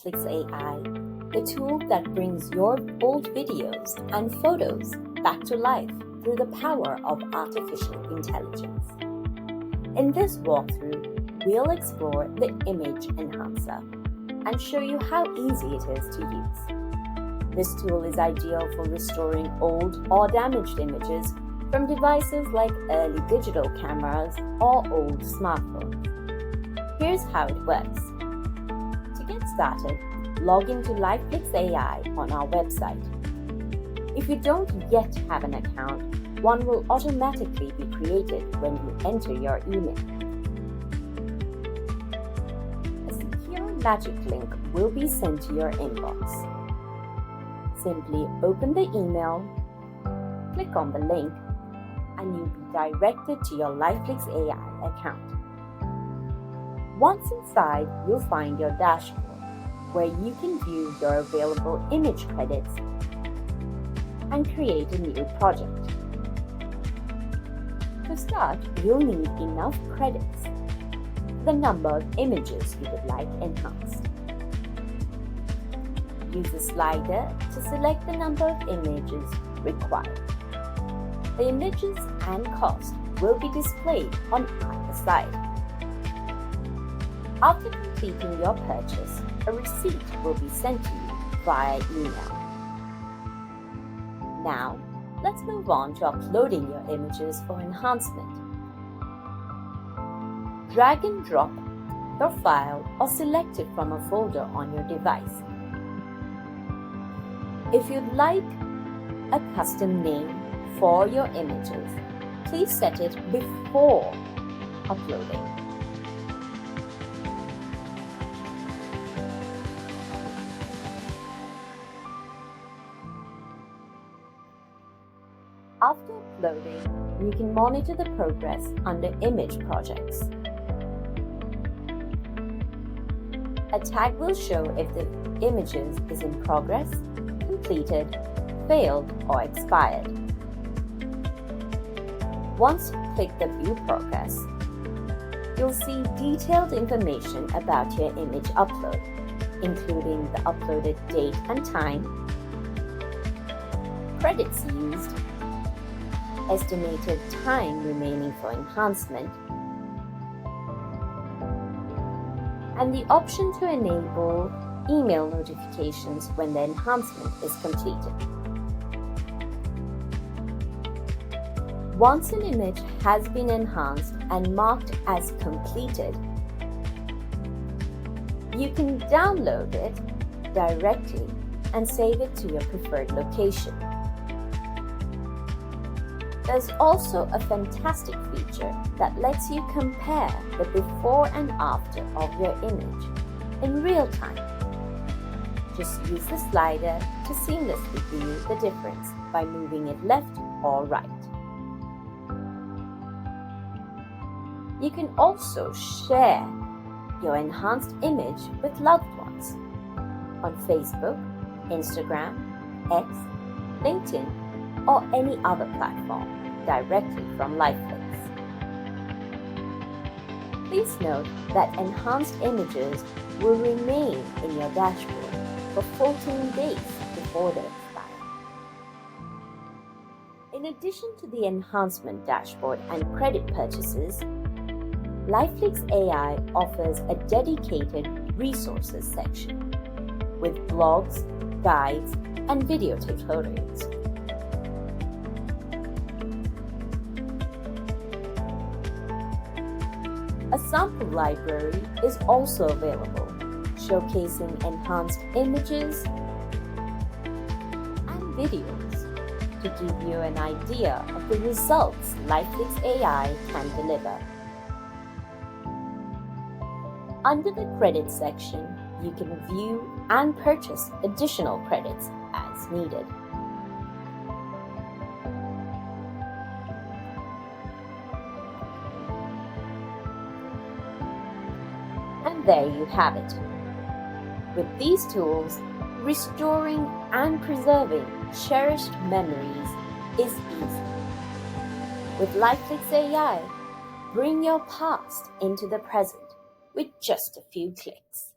LifeFlix AI, the tool that brings your old videos and photos back to life through the power of artificial intelligence. In this walkthrough, we'll explore the Image Enhancer and show you how easy it is to use. This tool is ideal for restoring old or damaged images from devices like early digital cameras or old smartphones. Here's how it works. To get started, log into LifeFlix AI on our website. If you don't yet have an account, one will automatically be created when you enter your email. A secure magic link will be sent to your inbox. Simply open the email, click on the link, and you'll be directed to your LifeFlix AI account. Once inside, you'll find your dashboard, where you can view your available image credits and create a new project. To start, you'll need enough credits for the number of images you would like enhanced. Use the slider to select the number of images required. The images and cost will be displayed on either side. After completing your purchase, a receipt will be sent to you via email. Now, let's move on to uploading your images for enhancement. Drag and drop your file or select it from a folder on your device. If you'd like a custom name for your images, please set it before uploading. After uploading, you can monitor the progress under Image Projects. A tag will show if the images is in progress, completed, failed, or expired. Once you click the View Progress, you'll see detailed information about your image upload, including the uploaded date and time, credits used, estimated time remaining for enhancement, and the option to enable email notifications when the enhancement is completed. Once an image has been enhanced and marked as completed, you can download it directly and save it to your preferred location. There's also a fantastic feature that lets you compare the before and after of your image in real time. Just use the slider to seamlessly view the difference by moving it left or right. You can also share your enhanced image with loved ones on Facebook, Instagram, X, LinkedIn, or any other platform directly from LifeFlix. Please note that enhanced images will remain in your dashboard for 14 days before they expire. In addition to the enhancement dashboard and credit purchases, LifeFlix AI offers a dedicated resources section with blogs, guides, and video tutorials. A sample library is also available, showcasing enhanced images and videos to give you an idea of the results LifeFlix AI can deliver. Under the credit section, you can view and purchase additional credits as needed. And there you have it. With these tools, restoring and preserving cherished memories is easy. With LifeFlix AI, bring your past into the present with just a few clicks.